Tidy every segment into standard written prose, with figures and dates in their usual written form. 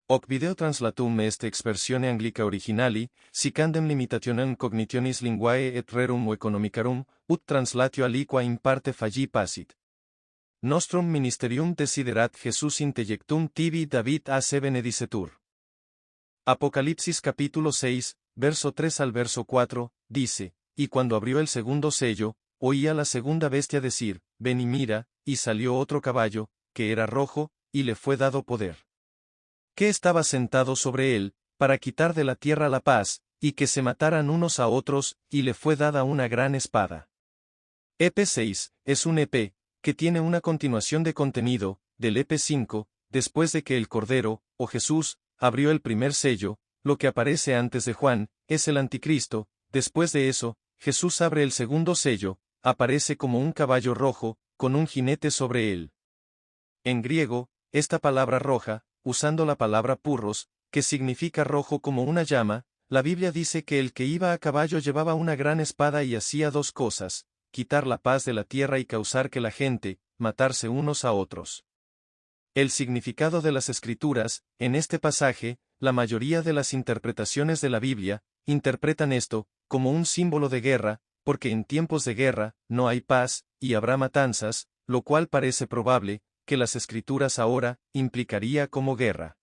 Hoc video translatum est expressione anglica originali, sicandem limitationem cognitionis linguae et rerum economicarum, ut translatio aliqua in parte falli passit. Nostrum ministerium desiderat Jesus intejectum tibi David a se benedicetur. Apocalipsis capítulo 6, verso 3 al verso 4, dice, y cuando abrió el segundo sello, oía la segunda bestia decir, ven y mira, y salió otro caballo, que era rojo, y le fue dado poder. Que estaba sentado sobre él, para quitar de la tierra la paz, y que se mataran unos a otros, y le fue dada una gran espada. EP 6, es un EP, que tiene una continuación de contenido, del EP 5, después de que el Cordero, o Jesús, abrió el primer sello, lo que aparece antes de Juan, es el Anticristo. Después de eso, Jesús abre el segundo sello, aparece como un caballo rojo, con un jinete sobre él. En griego, esta palabra roja, usando la palabra purros, que significa rojo como una llama, la Biblia dice que el que iba a caballo llevaba una gran espada y hacía dos cosas: quitar la paz de la tierra y causar que la gente, matarse unos a otros. El significado de las Escrituras, en este pasaje, la mayoría de las interpretaciones de la Biblia, interpretan esto, como un símbolo de guerra, porque en tiempos de guerra, no hay paz, y habrá matanzas, lo cual parece probable, que las Escrituras ahora, implicaría como guerra.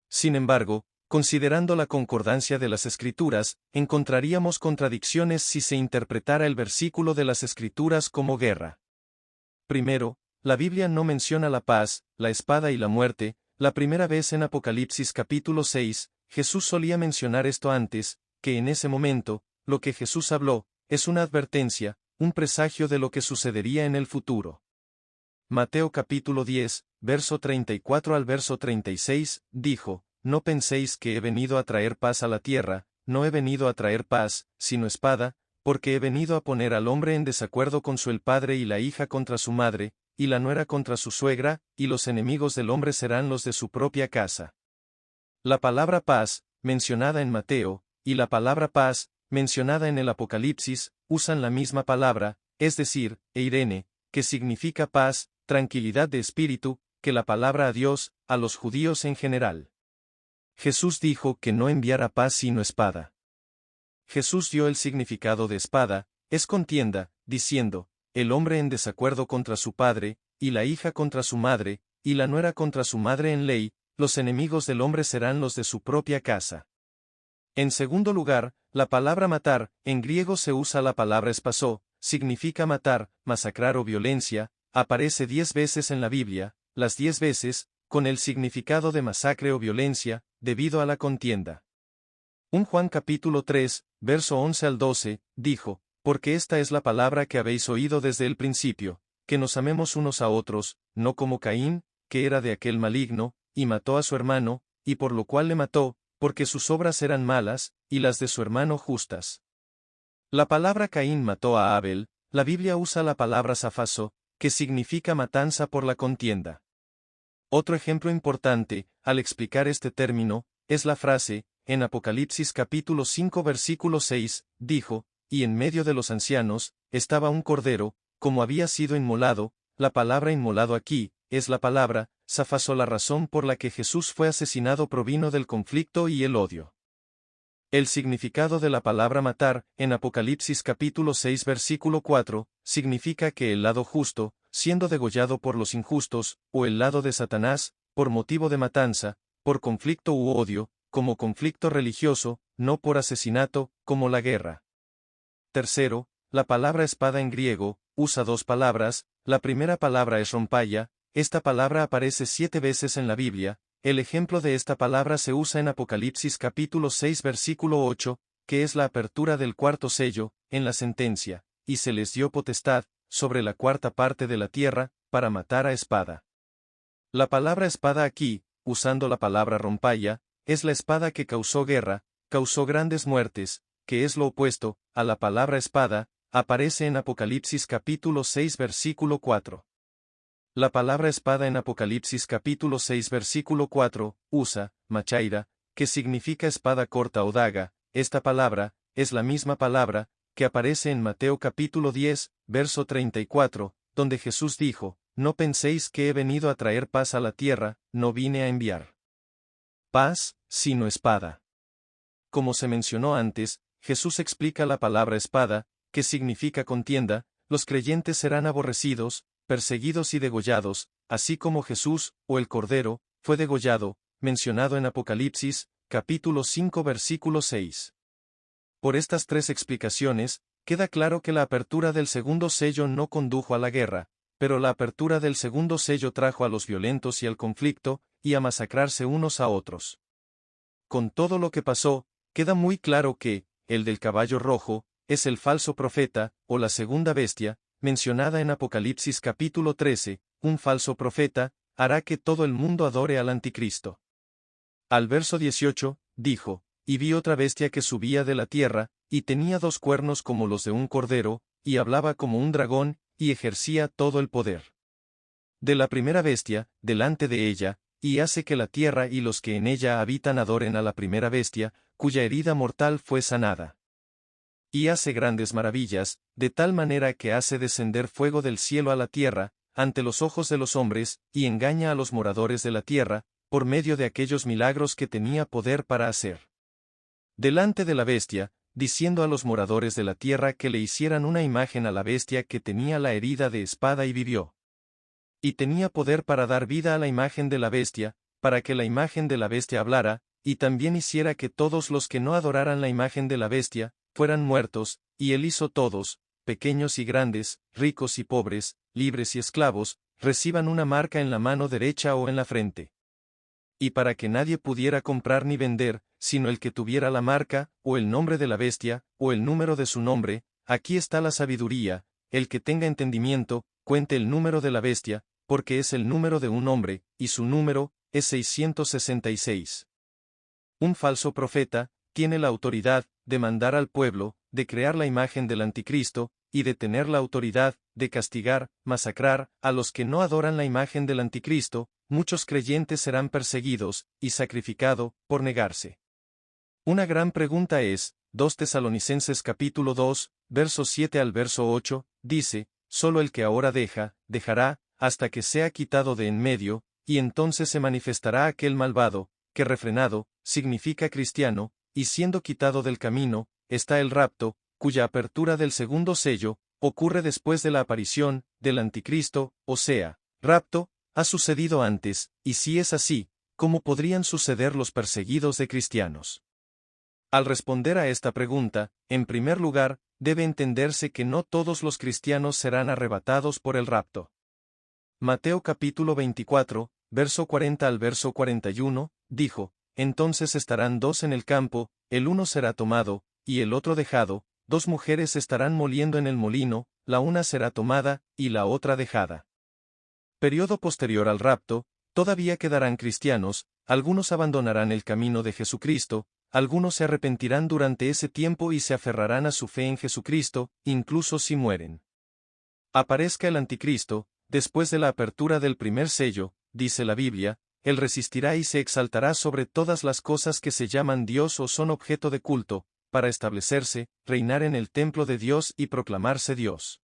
Sin embargo, considerando la concordancia de las Escrituras, encontraríamos contradicciones si se interpretara el versículo de las Escrituras como guerra. Primero, la Biblia no menciona la paz, la espada y la muerte. La primera vez en Apocalipsis capítulo 6, Jesús solía mencionar esto antes, que en ese momento, lo que Jesús habló, es una advertencia, un presagio de lo que sucedería en el futuro. Mateo capítulo 10, verso 34 al verso 36, dijo, no penséis que he venido a traer paz a la tierra, no he venido a traer paz, sino espada, porque he venido a poner al hombre en desacuerdo con su el padre y la hija contra su madre, y la nuera contra su suegra, y los enemigos del hombre serán los de su propia casa. La palabra paz, mencionada en Mateo, y la palabra paz, mencionada en el Apocalipsis, usan la misma palabra, es decir, eirene, que significa paz, tranquilidad de espíritu, que la palabra a Dios, a los judíos en general. Jesús dijo que no enviara paz sino espada. Jesús dio el significado de espada, es contienda, diciendo, el hombre en desacuerdo contra su padre, y la hija contra su madre, y la nuera contra su madre en ley, los enemigos del hombre serán los de su propia casa. En segundo lugar, la palabra matar, en griego se usa la palabra espasó, significa matar, masacrar o violencia, aparece 10 veces en la Biblia, las 10 veces, con el significado de masacre o violencia, debido a la contienda. 1 Juan capítulo 3, verso 11 al 12, dijo, porque esta es la palabra que habéis oído desde el principio, que nos amemos unos a otros, no como Caín, que era de aquel maligno, y mató a su hermano, y por lo cual le mató, porque sus obras eran malas, y las de su hermano justas. La palabra Caín mató a Abel, la Biblia usa la palabra safazo, que significa matanza por la contienda. Otro ejemplo importante, al explicar este término, es la frase, en Apocalipsis capítulo 5 versículo 6, dijo, y en medio de los ancianos, estaba un cordero, como había sido inmolado. La palabra inmolado aquí, es la palabra, safazo. La razón por la que Jesús fue asesinado provino del conflicto y el odio. El significado de la palabra matar, en Apocalipsis capítulo 6 versículo 4, significa que el lado justo, siendo degollado por los injustos, o el lado de Satanás, por motivo de matanza, por conflicto u odio, como conflicto religioso, no por asesinato, como la guerra. Tercero, la palabra espada en griego, usa dos palabras. La primera palabra es rompaya, esta palabra aparece 7 veces en la Biblia. El ejemplo de esta palabra se usa en Apocalipsis capítulo 6 versículo 8, que es la apertura del cuarto sello, en la sentencia, y se les dio potestad, sobre la cuarta parte de la tierra, para matar a espada. La palabra espada aquí, usando la palabra rompaya, es la espada que causó guerra, causó grandes muertes, que es lo opuesto a la palabra espada, aparece en Apocalipsis capítulo 6 versículo 4. La palabra espada en Apocalipsis capítulo 6 versículo 4, usa, machaira, que significa espada corta o daga. Esta palabra, es la misma palabra, que aparece en Mateo capítulo 10, verso 34, donde Jesús dijo, no penséis que he venido a traer paz a la tierra, no vine a enviar paz, sino espada. Como se mencionó antes, Jesús explica la palabra espada, que significa contienda. Los creyentes serán aborrecidos, perseguidos y degollados, así como Jesús, o el Cordero, fue degollado, mencionado en Apocalipsis, capítulo 5 versículo 6. Por estas tres explicaciones, queda claro que la apertura del segundo sello no condujo a la guerra, pero la apertura del segundo sello trajo a los violentos y al conflicto, y a masacrarse unos a otros. Con todo lo que pasó, queda muy claro que, el del caballo rojo, es el falso profeta, o la segunda bestia, mencionada en Apocalipsis capítulo 13, un falso profeta, hará que todo el mundo adore al anticristo. Al verso 18, dijo, y vi otra bestia que subía de la tierra, y tenía 2 cuernos como los de un cordero, y hablaba como un dragón, y ejercía todo el poder de la primera bestia, delante de ella, y hace que la tierra y los que en ella habitan adoren a la primera bestia, cuya herida mortal fue sanada. Y hace grandes maravillas, de tal manera que hace descender fuego del cielo a la tierra, ante los ojos de los hombres, y engaña a los moradores de la tierra, por medio de aquellos milagros que tenía poder para hacer. Delante de la bestia, diciendo a los moradores de la tierra que le hicieran una imagen a la bestia que tenía la herida de espada y vivió. Y tenía poder para dar vida a la imagen de la bestia, para que la imagen de la bestia hablara, y también hiciera que todos los que no adoraran la imagen de la bestia, fueran muertos, y él hizo todos, pequeños y grandes, ricos y pobres, libres y esclavos, reciban una marca en la mano derecha o en la frente. Y para que nadie pudiera comprar ni vender, sino el que tuviera la marca, o el nombre de la bestia, o el número de su nombre, aquí está la sabiduría, el que tenga entendimiento, cuente el número de la bestia, porque es el número de un hombre, y su número, es 666. Un falso profeta, tiene la autoridad, de mandar al pueblo, de crear la imagen del anticristo, y de tener la autoridad, de castigar, masacrar, a los que no adoran la imagen del anticristo. Muchos creyentes serán perseguidos, y sacrificado, por negarse. Una gran pregunta es, 2 Tesalonicenses capítulo 2, verso 7 al verso 8, dice, solo el que ahora dejará, hasta que sea quitado de en medio, y entonces se manifestará aquel malvado, que refrenado, significa cristiano, y siendo quitado del camino, está el rapto, cuya apertura del segundo sello, ocurre después de la aparición, del anticristo, o sea, rapto, ha sucedido antes, y si es así, ¿cómo podrían suceder los perseguidos de cristianos? Al responder a esta pregunta, en primer lugar, debe entenderse que no todos los cristianos serán arrebatados por el rapto. Mateo capítulo 24, verso 40 al verso 41, dijo, entonces estarán 2 en el campo, el uno será tomado, y el otro dejado, 2 mujeres estarán moliendo en el molino, la una será tomada, y la otra dejada. Periodo posterior al rapto, todavía quedarán cristianos, algunos abandonarán el camino de Jesucristo, algunos se arrepentirán durante ese tiempo y se aferrarán a su fe en Jesucristo, incluso si mueren. Aparezca el anticristo, después de la apertura del primer sello, dice la Biblia, él resistirá y se exaltará sobre todas las cosas que se llaman Dios o son objeto de culto, para establecerse, reinar en el templo de Dios y proclamarse Dios.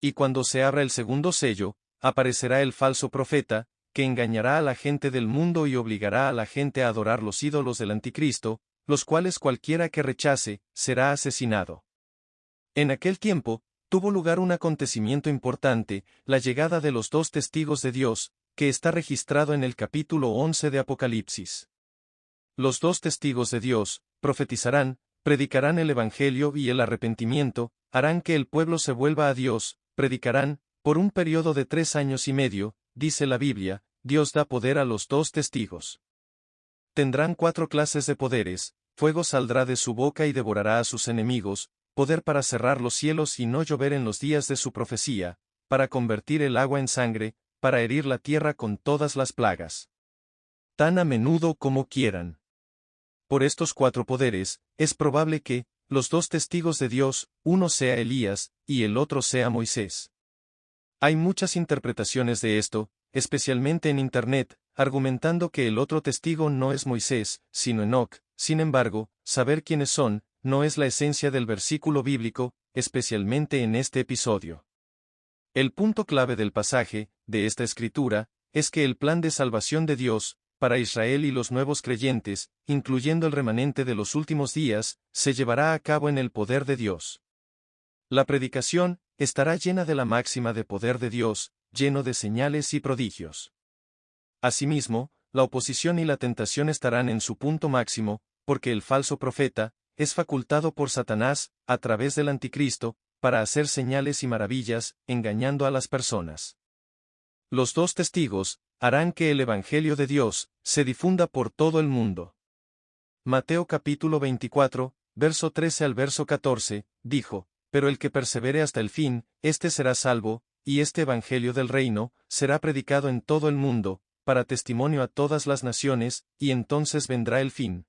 Y cuando se abra el segundo sello, aparecerá el falso profeta, que engañará a la gente del mundo y obligará a la gente a adorar los ídolos del anticristo, los cuales cualquiera que rechace, será asesinado. En aquel tiempo, tuvo lugar un acontecimiento importante, la llegada de los 2 testigos de Dios, que está registrado en el capítulo 11 de Apocalipsis. Los 2 testigos de Dios, profetizarán, predicarán el Evangelio y el arrepentimiento, harán que el pueblo se vuelva a Dios, predicarán, por un periodo de 3 años y medio, dice la Biblia, Dios da poder a los 2 testigos. Tendrán 4 clases de poderes, fuego saldrá de su boca y devorará a sus enemigos, poder para cerrar los cielos y no llover en los días de su profecía, para convertir el agua en sangre, para herir la tierra con todas las plagas. Tan a menudo como quieran. Por estos 4 poderes, es probable que, los 2 testigos de Dios, uno sea Elías, y el otro sea Moisés. Hay muchas interpretaciones de esto, especialmente en Internet, argumentando que el otro testigo no es Moisés, sino Enoc. Sin embargo, saber quiénes son, no es la esencia del versículo bíblico, especialmente en este episodio. El punto clave del pasaje, de esta escritura, es que el plan de salvación de Dios, para Israel y los nuevos creyentes, incluyendo el remanente de los últimos días, se llevará a cabo en el poder de Dios. La predicación estará llena de la máxima de poder de Dios, lleno de señales y prodigios. Asimismo, la oposición y la tentación estarán en su punto máximo, porque el falso profeta es facultado por Satanás, a través del anticristo, para hacer señales y maravillas, engañando a las personas. Los dos testigos harán que el Evangelio de Dios se difunda por todo el mundo. Mateo capítulo 24, verso 13 al verso 14, dijo: Pero el que persevere hasta el fin, éste será salvo, y este Evangelio del reino será predicado en todo el mundo, para testimonio a todas las naciones, y entonces vendrá el fin.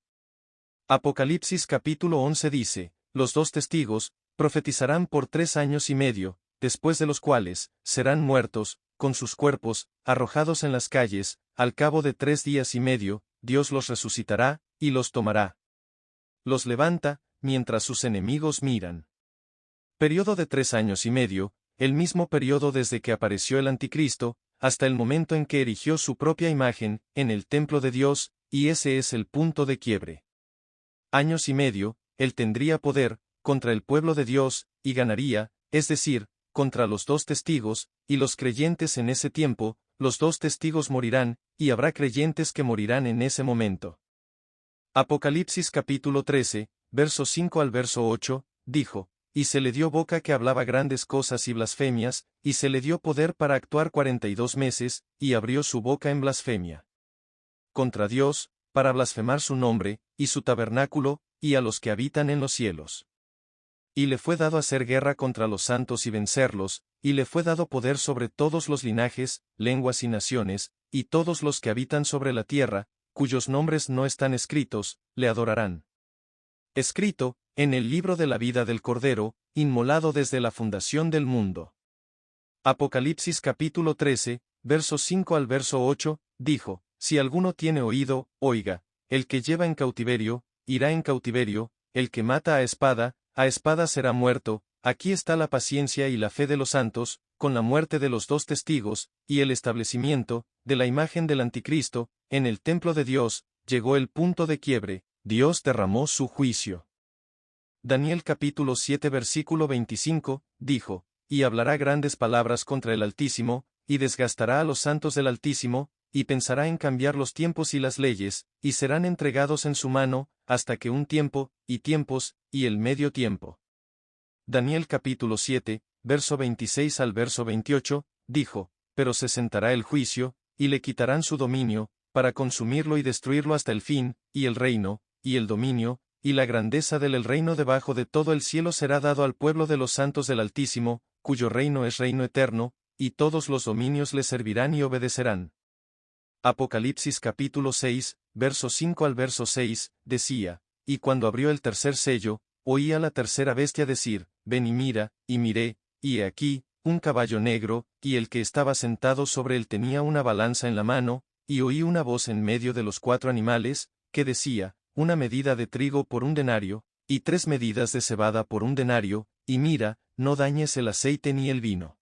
Apocalipsis capítulo 11 dice: Los dos testigos profetizarán por 3 años y medio, después de los cuales serán muertos, con sus cuerpos arrojados en las calles. Al cabo de 3 días y medio, Dios los resucitará, y los tomará. Los levanta, mientras sus enemigos miran. Periodo de 3 años y medio, el mismo periodo desde que apareció el anticristo, hasta el momento en que erigió su propia imagen, en el templo de Dios, y ese es el punto de quiebre. Años y medio, él tendría poder contra el pueblo de Dios, y ganaría, es decir, contra los dos testigos, y los creyentes en ese tiempo. Los dos testigos morirán, y habrá creyentes que morirán en ese momento. Apocalipsis capítulo 13, verso 5 al verso 8, dijo: Y se le dio boca que hablaba grandes cosas y blasfemias, y se le dio poder para actuar 42 meses, y abrió su boca en blasfemia contra Dios, para blasfemar su nombre, y su tabernáculo, y a los que habitan en los cielos. Y le fue dado hacer guerra contra los santos y vencerlos, y le fue dado poder sobre todos los linajes, lenguas y naciones, y todos los que habitan sobre la tierra, cuyos nombres no están escritos, le adorarán. Escrito, en el libro de la vida del Cordero, inmolado desde la fundación del mundo. Apocalipsis capítulo 13, verso 5 al verso 8, dijo: Si alguno tiene oído, oiga. El que lleva en cautiverio, irá en cautiverio, el que mata a espada será muerto. Aquí está la paciencia y la fe de los santos, con la muerte de los dos testigos, y el establecimiento de la imagen del anticristo. En el templo de Dios llegó el punto de quiebre, Dios derramó su juicio. Daniel capítulo 7 versículo 25, dijo: Y hablará grandes palabras contra el Altísimo, y desgastará a los santos del Altísimo, y pensará en cambiar los tiempos y las leyes, y serán entregados en su mano, hasta que un tiempo, y tiempos, y el medio tiempo. Daniel capítulo 7, verso 26 al verso 28, dijo: Pero se sentará el juicio, y le quitarán su dominio, para consumirlo y destruirlo hasta el fin, y el reino, y el dominio, y la grandeza del reino debajo de todo el cielo será dado al pueblo de los santos del Altísimo, cuyo reino es reino eterno, y todos los dominios le servirán y obedecerán. Apocalipsis capítulo 6, verso 5 al verso 6, decía: Y cuando abrió el tercer sello, oí a la tercera bestia decir: Ven y mira, y miré, y he aquí, un caballo negro, y el que estaba sentado sobre él tenía una balanza en la mano, y oí una voz en medio de los 4 animales, que decía: Una medida de trigo por 1 denario, y 3 medidas de cebada por 1 denario, y mira, no dañes el aceite ni el vino.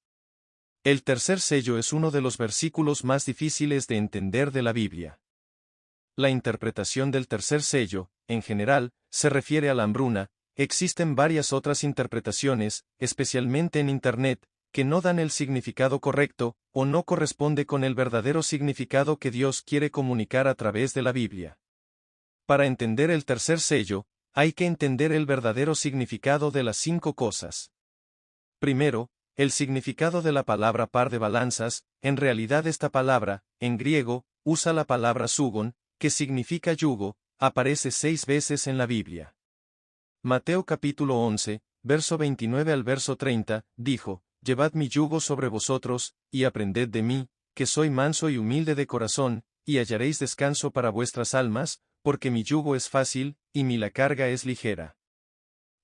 El tercer sello es uno de los versículos más difíciles de entender de la Biblia. La interpretación del tercer sello, en general, se refiere a la hambruna. Existen varias otras interpretaciones, especialmente en Internet, que no dan el significado correcto, o no corresponde con el verdadero significado que Dios quiere comunicar a través de la Biblia. Para entender el tercer sello, hay que entender el verdadero significado de las 5 cosas. Primero, el significado de la palabra par de balanzas. En realidad esta palabra, en griego, usa la palabra sugon, que significa yugo, aparece 6 veces en la Biblia. Mateo capítulo 11, verso 29 al verso 30, dijo: Llevad mi yugo sobre vosotros, y aprended de mí, que soy manso y humilde de corazón, y hallaréis descanso para vuestras almas, porque mi yugo es fácil, y mi carga es ligera.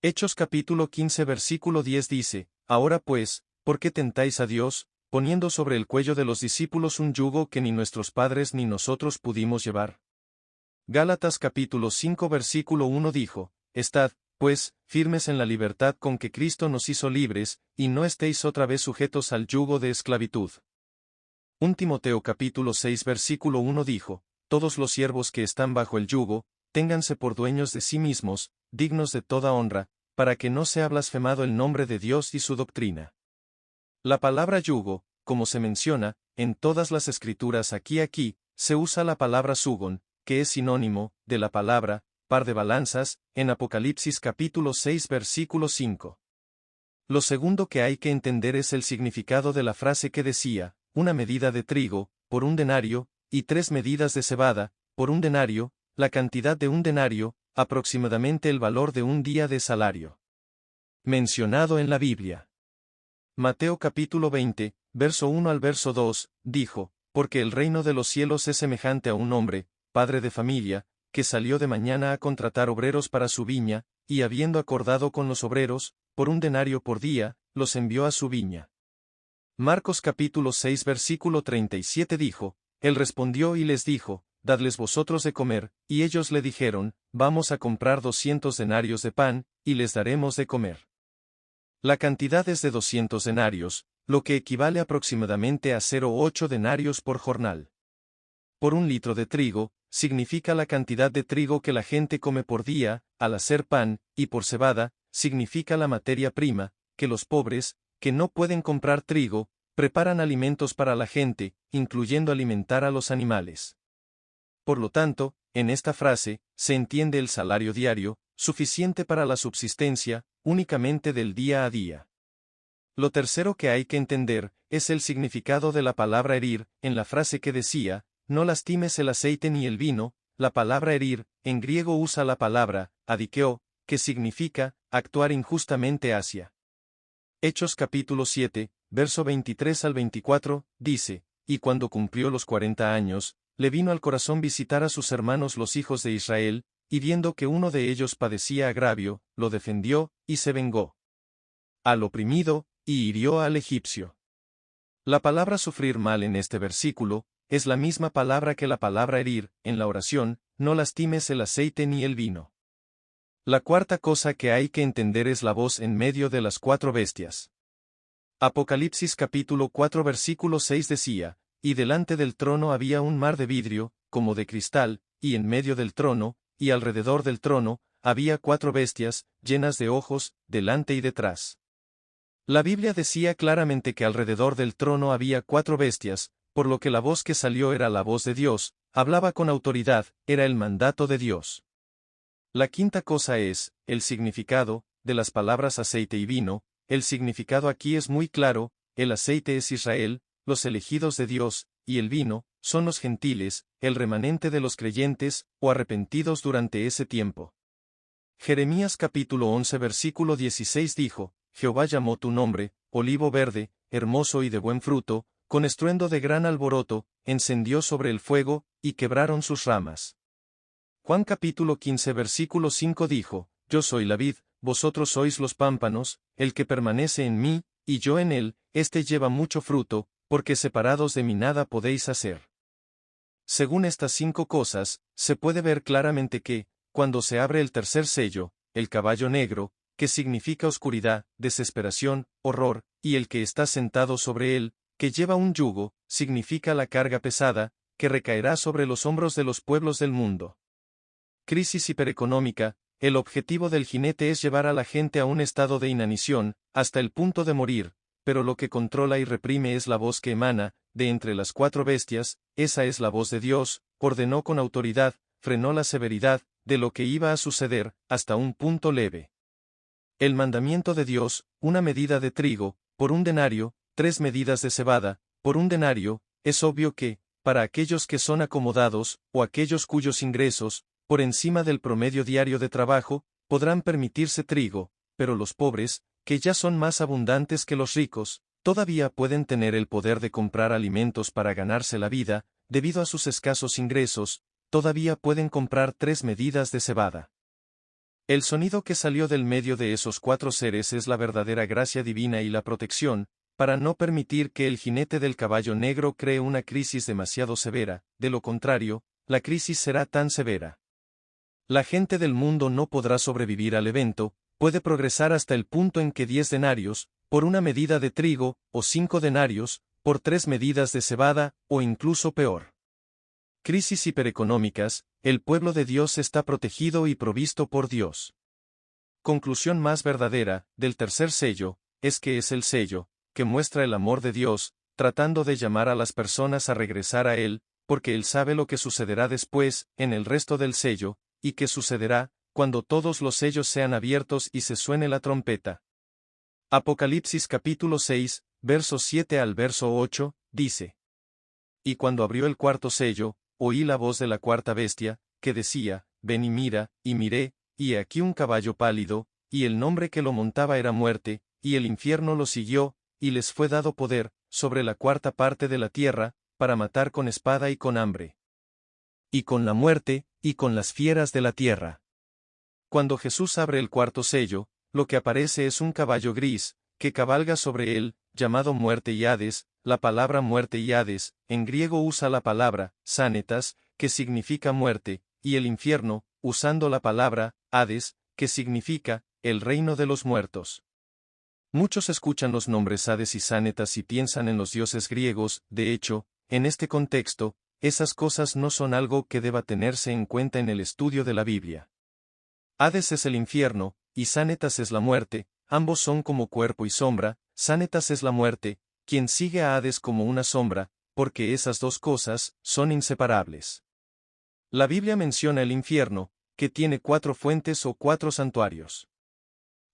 Hechos capítulo 15 versículo 10 dice: Ahora pues, ¿por qué tentáis a Dios, poniendo sobre el cuello de los discípulos un yugo que ni nuestros padres ni nosotros pudimos llevar? Gálatas capítulo 5 versículo 1 dijo: Estad, pues, firmes en la libertad con que Cristo nos hizo libres, y no estéis otra vez sujetos al yugo de esclavitud. 1 Timoteo capítulo 6 versículo 1 dijo: todos los siervos que están bajo el yugo, ténganse por dueños de sí mismos, dignos de toda honra, para que no sea blasfemado el nombre de Dios y su doctrina. La palabra yugo, como se menciona, en todas las escrituras aquí, se usa la palabra sugon, que es sinónimo, de la palabra, par de balanzas, en Apocalipsis capítulo 6 versículo 5. Lo segundo que hay que entender es el significado de la frase que decía, una medida de trigo, por un denario, y 3 medidas de cebada, por un denario, la cantidad de un denario, aproximadamente el valor de un día de salario. Mencionado en la Biblia. Mateo capítulo 20, verso 1 al verso 2, dijo, porque el reino de los cielos es semejante a un hombre, padre de familia, que salió de mañana a contratar obreros para su viña, y habiendo acordado con los obreros, por un denario por día, los envió a su viña. Marcos capítulo 6 versículo 37 dijo, él respondió y les dijo, dadles vosotros de comer, y ellos le dijeron, vamos a comprar 200 denarios de pan, y les daremos de comer. La cantidad es de 200 denarios, lo que equivale aproximadamente a 0,8 denarios por jornal. Por un litro de trigo, significa la cantidad de trigo que la gente come por día, al hacer pan, y por cebada, significa la materia prima, que los pobres, que no pueden comprar trigo, preparan alimentos para la gente, incluyendo alimentar a los animales. Por lo tanto, en esta frase, se entiende el salario diario, suficiente para la subsistencia, únicamente del día a día. Lo tercero que hay que entender, es el significado de la palabra herir, en la frase que decía, no lastimes el aceite ni el vino, la palabra herir, en griego usa la palabra, adikeo, que significa, actuar injustamente hacia. Hechos capítulo 7, verso 23 al 24, dice, y cuando cumplió los 40 años, le vino al corazón visitar a sus hermanos los hijos de Israel, y viendo que uno de ellos padecía agravio, lo defendió, y se vengó al oprimido, y hirió al egipcio. La palabra sufrir mal en este versículo, es la misma palabra que la palabra herir, en la oración, no lastimes el aceite ni el vino. La cuarta cosa que hay que entender es la voz en medio de las 4 bestias. Apocalipsis capítulo 4 versículo 6 decía, y delante del trono había un mar de vidrio, como de cristal, y en medio del trono, y alrededor del trono, había 4 bestias, llenas de ojos, delante y detrás. La Biblia decía claramente que alrededor del trono había 4 bestias, por lo que la voz que salió era la voz de Dios, hablaba con autoridad, era el mandato de Dios. La quinta cosa es, el significado, de las palabras aceite y vino. El significado aquí es muy claro, el aceite es Israel, los elegidos de Dios, y el vino, son los gentiles, el remanente de los creyentes, o arrepentidos durante ese tiempo. Jeremías capítulo 11 versículo 16 dijo, Jehová llamó tu nombre, olivo verde, hermoso y de buen fruto, con estruendo de gran alboroto, encendió sobre el fuego, y quebraron sus ramas. Juan capítulo 15 versículo 5 dijo, yo soy la vid, vosotros sois los pámpanos, el que permanece en mí, y yo en él, éste lleva mucho fruto, porque separados de mí nada podéis hacer. Según estas 5 cosas, se puede ver claramente que, cuando se abre el tercer sello, el caballo negro, que significa oscuridad, desesperación, horror, y el que está sentado sobre él, que lleva un yugo, significa la carga pesada, que recaerá sobre los hombros de los pueblos del mundo. Crisis hipereconómica, el objetivo del jinete es llevar a la gente a un estado de inanición, hasta el punto de morir, pero lo que controla y reprime es la voz que emana, de entre las 4 bestias, esa es la voz de Dios, ordenó con autoridad, frenó la severidad, de lo que iba a suceder, hasta un punto leve. El mandamiento de Dios, una medida de trigo, por un denario, 3 medidas de cebada, por un denario, es obvio que, para aquellos que son acomodados, o aquellos cuyos ingresos, por encima del promedio diario de trabajo, podrán permitirse trigo, pero los pobres, que ya son más abundantes que los ricos, todavía pueden tener el poder de comprar alimentos para ganarse la vida, debido a sus escasos ingresos, todavía pueden comprar 3 medidas de cebada. El sonido que salió del medio de esos 4 seres es la verdadera gracia divina y la protección, para no permitir que el jinete del caballo negro cree una crisis demasiado severa, de lo contrario, la crisis será tan severa. La gente del mundo no podrá sobrevivir al evento, puede progresar hasta el punto en que 10 denarios, por una medida de trigo, o 5 denarios, por 3 medidas de cebada, o incluso peor. Crisis hipereconómicas, el pueblo de Dios está protegido y provisto por Dios. Conclusión más verdadera, del tercer sello, es que es el sello, que muestra el amor de Dios, tratando de llamar a las personas a regresar a Él, porque Él sabe lo que sucederá después, en el resto del sello, y que sucederá, cuando todos los sellos sean abiertos y se suene la trompeta. Apocalipsis capítulo 6, versos 7 al verso 8, dice: Y cuando abrió el cuarto sello, oí la voz de la cuarta bestia, que decía: Ven y miré, y he aquí un caballo pálido, y el nombre que lo montaba era Muerte, y el infierno lo siguió, y les fue dado poder, sobre la cuarta parte de la tierra, para matar con espada y con hambre. Y con la muerte, y con las fieras de la tierra. Cuando Jesús abre el cuarto sello, lo que aparece es un caballo gris, que cabalga sobre él, llamado Muerte y Hades. La palabra muerte y Hades, en griego usa la palabra, sánetas, que significa muerte, y el infierno, usando la palabra, Hades, que significa, el reino de los muertos. Muchos escuchan los nombres Hades y sánetas y piensan en los dioses griegos. De hecho, en este contexto, esas cosas no son algo que deba tenerse en cuenta en el estudio de la Biblia. Hades es el infierno, y sánetas es la muerte, ambos son como cuerpo y sombra. Sánetas es la muerte, quien sigue a Hades como una sombra, porque esas dos cosas son inseparables. La Biblia menciona el infierno, que tiene 4 fuentes o 4 santuarios.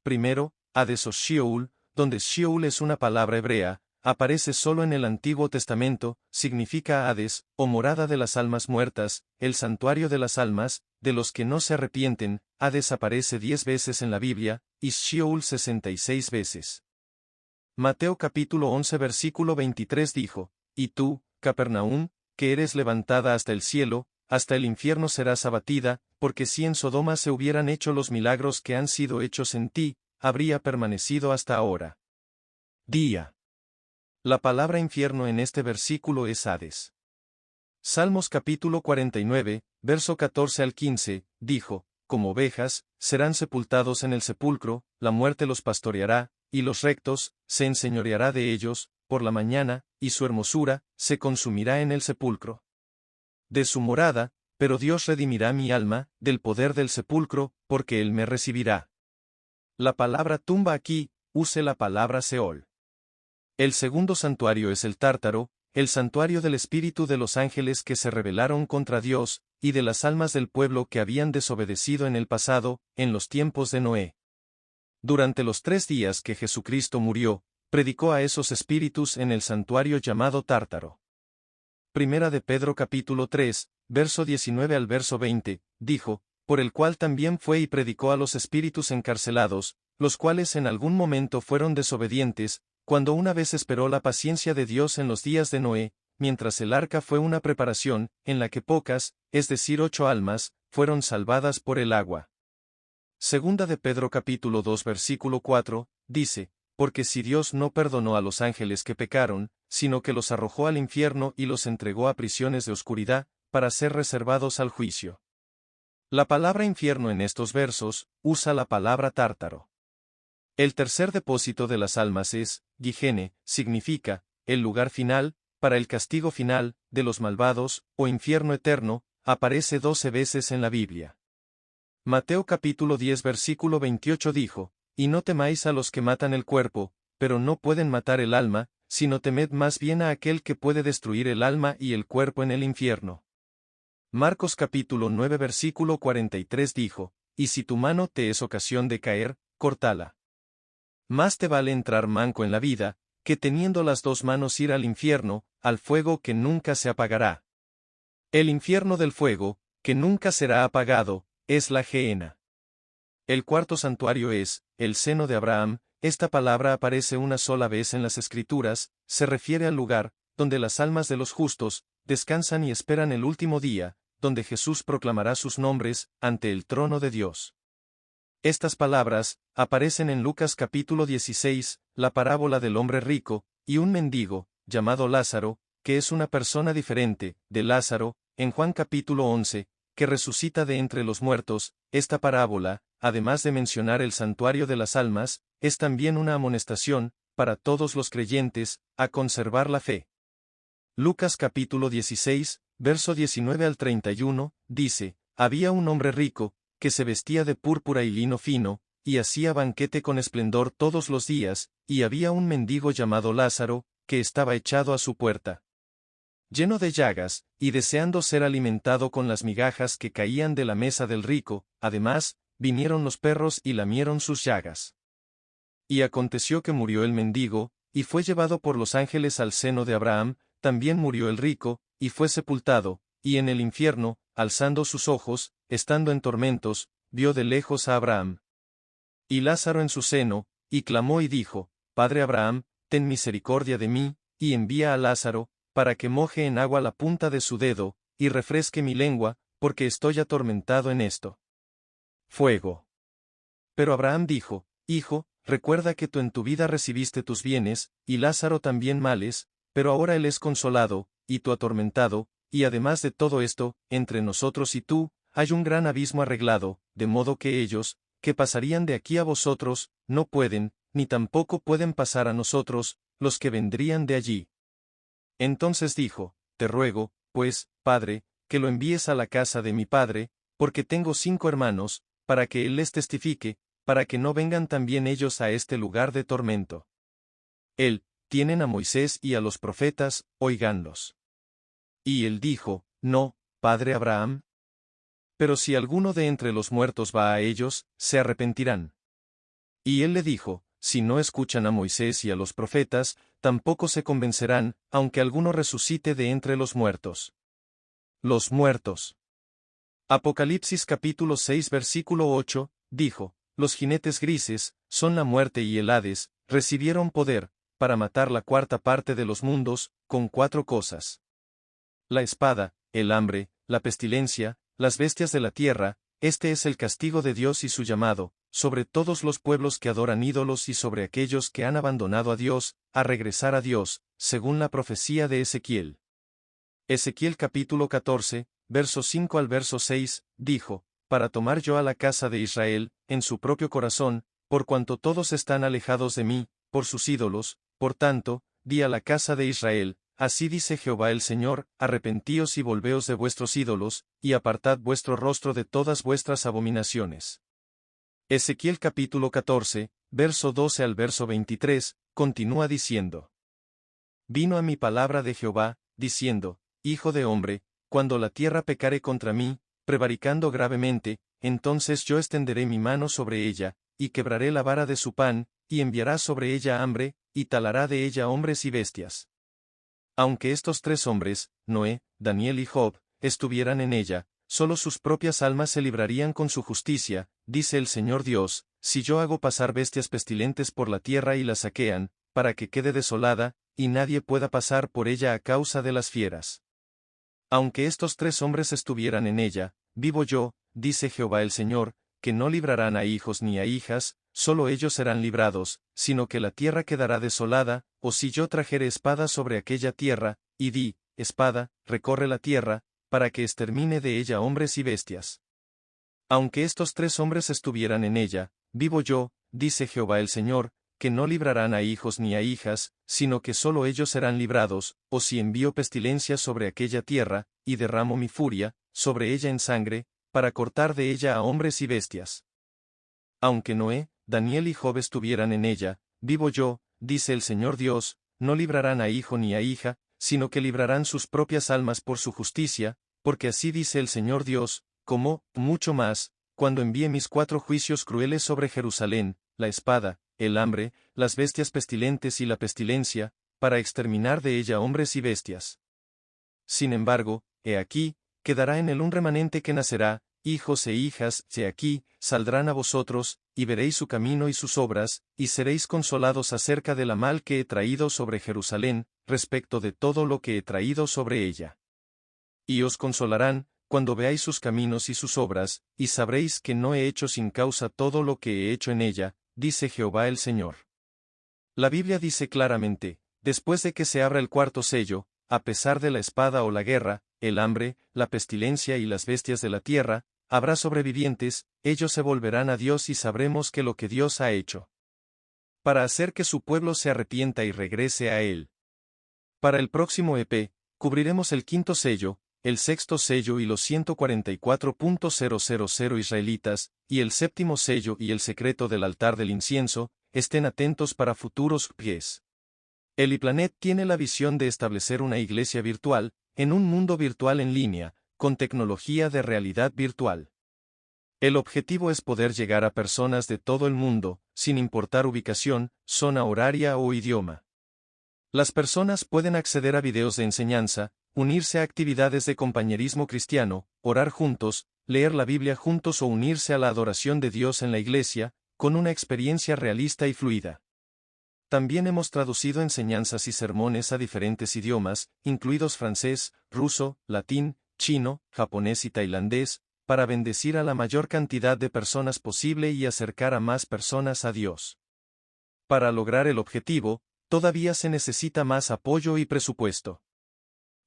Primero, Hades o Sheol, donde Sheol es una palabra hebrea, aparece solo en el Antiguo Testamento, significa Hades, o morada de las almas muertas, el santuario de las almas, de los que no se arrepienten. Hades aparece 10 veces en la Biblia, y Sheol 66 veces. Mateo capítulo 11 versículo 23 dijo: Y tú, Capernaum, que eres levantada hasta el cielo, hasta el infierno serás abatida, porque si en Sodoma se hubieran hecho los milagros que han sido hechos en ti, habría permanecido hasta ahora. Día. La palabra infierno en este versículo es Hades. Salmos capítulo 49, verso 14 al 15, dijo: Como ovejas, serán sepultados en el sepulcro, la muerte los pastoreará, y los rectos, se enseñoreará de ellos, por la mañana, y su hermosura, se consumirá en el sepulcro. De su morada, pero Dios redimirá mi alma, del poder del sepulcro, porque Él me recibirá. La palabra tumba aquí, use la palabra Seol. El segundo santuario es el Tártaro, el santuario del espíritu de los ángeles que se rebelaron contra Dios, y de las almas del pueblo que habían desobedecido en el pasado, en los tiempos de Noé. Durante los 3 días que Jesucristo murió, predicó a esos espíritus en el santuario llamado Tártaro. Primera de Pedro capítulo 3, verso 19 al verso 20, dijo: Por el cual también fue y predicó a los espíritus encarcelados, los cuales en algún momento fueron desobedientes, cuando una vez esperó la paciencia de Dios en los días de Noé, mientras el arca fue una preparación, en la que pocas, es decir 8 almas, fueron salvadas por el agua. Segunda de Pedro capítulo 2 versículo 4, dice: Porque si Dios no perdonó a los ángeles que pecaron, sino que los arrojó al infierno y los entregó a prisiones de oscuridad, para ser reservados al juicio. La palabra infierno en estos versos, usa la palabra tártaro. El tercer depósito de las almas es, Gihene, significa, el lugar final, para el castigo final, de los malvados, o infierno eterno, aparece 12 veces en la Biblia. Mateo capítulo 10 versículo 28 dijo: Y no temáis a los que matan el cuerpo, pero no pueden matar el alma, sino temed más bien a aquel que puede destruir el alma y el cuerpo en el infierno. Marcos capítulo 9 versículo 43 dijo: Y si tu mano te es ocasión de caer, córtala. Más te vale entrar manco en la vida, que teniendo las 2 manos ir al infierno, al fuego que nunca se apagará. El infierno del fuego, que nunca será apagado, es la Gehenna. El cuarto santuario es, el seno de Abraham. Esta palabra aparece una sola vez en las Escrituras, se refiere al lugar, donde las almas de los justos, descansan y esperan el último día, donde Jesús proclamará sus nombres, ante el trono de Dios. Estas palabras, aparecen en Lucas capítulo 16, la parábola del hombre rico, y un mendigo, llamado Lázaro, que es una persona diferente, de Lázaro, en Juan capítulo 11, que resucita de entre los muertos. Esta parábola, además de mencionar el santuario de las almas, es también una amonestación, para todos los creyentes, a conservar la fe. Lucas capítulo 16, verso 19 al 31, dice, había un hombre rico, que se vestía de púrpura y lino fino, y hacía banquete con esplendor todos los días, y había un mendigo llamado Lázaro, que estaba echado a su puerta, lleno de llagas, y deseando ser alimentado con las migajas que caían de la mesa del rico. Además, vinieron los perros y lamieron sus llagas. Y aconteció que murió el mendigo, y fue llevado por los ángeles al seno de Abraham. También murió el rico, y fue sepultado, y en el infierno, alzando sus ojos, estando en tormentos, vio de lejos a Abraham y Lázaro en su seno, y clamó y dijo, Padre Abraham, ten misericordia de mí, y envía a Lázaro, para que moje en agua la punta de su dedo, y refresque mi lengua, porque estoy atormentado en esto. Fuego. Pero Abraham dijo, Hijo, recuerda que tú en tu vida recibiste tus bienes, y Lázaro también males, pero ahora él es consolado, y tú atormentado, y además de todo esto, entre nosotros y tú, hay un gran abismo arreglado, de modo que ellos, que pasarían de aquí a vosotros, no pueden, ni tampoco pueden pasar a nosotros, los que vendrían de allí. Entonces dijo, te ruego, pues, Padre, que lo envíes a la casa de mi padre, porque tengo 5 hermanos, para que él les testifique, para que no vengan también ellos a este lugar de tormento. Él, tienen a Moisés y a los profetas, oiganlos. Y él dijo, no, Padre Abraham. Pero si alguno de entre los muertos va a ellos, se arrepentirán. Y él le dijo, si no escuchan a Moisés y a los profetas, tampoco se convencerán, aunque alguno resucite de entre los muertos. Los muertos. Apocalipsis capítulo 6 versículo 8, dijo, los jinetes grises, son la muerte y el Hades, recibieron poder, para matar la cuarta parte de los mundos, con 4 cosas. La espada, el hambre, la pestilencia, las bestias de la tierra. Este es el castigo de Dios y su llamado, sobre todos los pueblos que adoran ídolos y sobre aquellos que han abandonado a Dios, a regresar a Dios, según la profecía de Ezequiel. Ezequiel capítulo 14, verso 5 al verso 6, dijo, para tomar yo a la casa de Israel, en su propio corazón, por cuanto todos están alejados de mí, por sus ídolos, por tanto, di a la casa de Israel, así dice Jehová el Señor, arrepentíos y volveos de vuestros ídolos, y apartad vuestro rostro de todas vuestras abominaciones. Ezequiel capítulo 14, verso 12 al verso 23, continúa diciendo. Vino a mi palabra de Jehová, diciendo, Hijo de hombre, cuando la tierra pecare contra mí, prevaricando gravemente, entonces yo extenderé mi mano sobre ella, y quebraré la vara de su pan, y enviará sobre ella hambre, y talará de ella hombres y bestias. Aunque estos 3 hombres, Noé, Daniel y Job, estuvieran en ella, solo sus propias almas se librarían con su justicia, dice el Señor Dios, si yo hago pasar bestias pestilentes por la tierra y la saquean, para que quede desolada, y nadie pueda pasar por ella a causa de las fieras. Aunque estos 3 hombres estuvieran en ella, vivo yo, dice Jehová el Señor, que no librarán a hijos ni a hijas, solo ellos serán librados, sino que la tierra quedará desolada, o si yo trajere espada sobre aquella tierra, y di, espada, recorre la tierra, para que extermine de ella hombres y bestias. Aunque estos 3 hombres estuvieran en ella, vivo yo, dice Jehová el Señor, que no librarán a hijos ni a hijas, sino que solo ellos serán librados, o si envío pestilencia sobre aquella tierra, y derramo mi furia, sobre ella en sangre, para cortar de ella a hombres y bestias. Aunque Noé, Daniel y Job estuvieran en ella, vivo yo, dice el Señor Dios, no librarán a hijo ni a hija, sino que librarán sus propias almas por su justicia, porque así dice el Señor Dios, como, mucho más, cuando envíe mis 4 juicios crueles sobre Jerusalén, la espada, el hambre, las bestias pestilentes y la pestilencia, para exterminar de ella hombres y bestias. Sin embargo, he aquí, quedará en él un remanente que nacerá, hijos e hijas, he aquí, saldrán a vosotros, y veréis su camino y sus obras, y seréis consolados acerca de la mal que he traído sobre Jerusalén, respecto de todo lo que he traído sobre ella. Y os consolarán, cuando veáis sus caminos y sus obras, y sabréis que no he hecho sin causa todo lo que he hecho en ella, dice Jehová el Señor. La Biblia dice claramente, después de que se abra el 4º sello, a pesar de la espada o la guerra, el hambre, la pestilencia y las bestias de la tierra, habrá sobrevivientes, ellos se volverán a Dios y sabremos que lo que Dios ha hecho. Para hacer que su pueblo se arrepienta y regrese a Él. Para el próximo EP, cubriremos el 5º sello, el sexto sello y los 144.000 israelitas, y el séptimo sello y el secreto del altar del incienso, estén atentos para futuros pies. Eliplanet tiene la visión de establecer una iglesia virtual, en un mundo virtual en línea, con tecnología de realidad virtual. El objetivo es poder llegar a personas de todo el mundo, sin importar ubicación, zona horaria o idioma. Las personas pueden acceder a videos de enseñanza, unirse a actividades de compañerismo cristiano, orar juntos, leer la Biblia juntos o unirse a la adoración de Dios en la iglesia, con una experiencia realista y fluida. También hemos traducido enseñanzas y sermones a diferentes idiomas, incluidos francés, ruso, latín, chino, japonés y tailandés, para bendecir a la mayor cantidad de personas posible y acercar a más personas a Dios. Para lograr el objetivo, todavía se necesita más apoyo y presupuesto.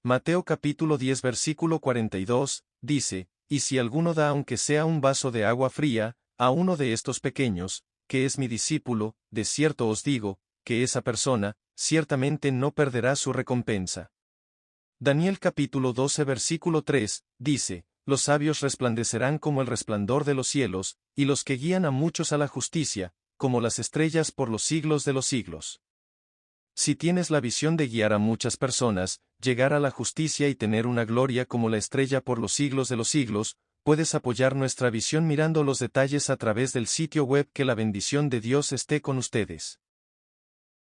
Mateo capítulo 10 versículo 42, dice, «Y si alguno da aunque sea un vaso de agua fría, a uno de estos pequeños, que es mi discípulo, de cierto os digo, que esa persona, ciertamente no perderá su recompensa». Daniel capítulo 12 versículo 3, dice, «Los sabios resplandecerán como el resplandor de los cielos, y los que guían a muchos a la justicia, como las estrellas por los siglos de los siglos». Si tienes la visión de guiar a muchas personas, llegar a la justicia y tener una gloria como la estrella por los siglos de los siglos, puedes apoyar nuestra visión mirando los detalles a través del sitio web. Que la bendición de Dios esté con ustedes.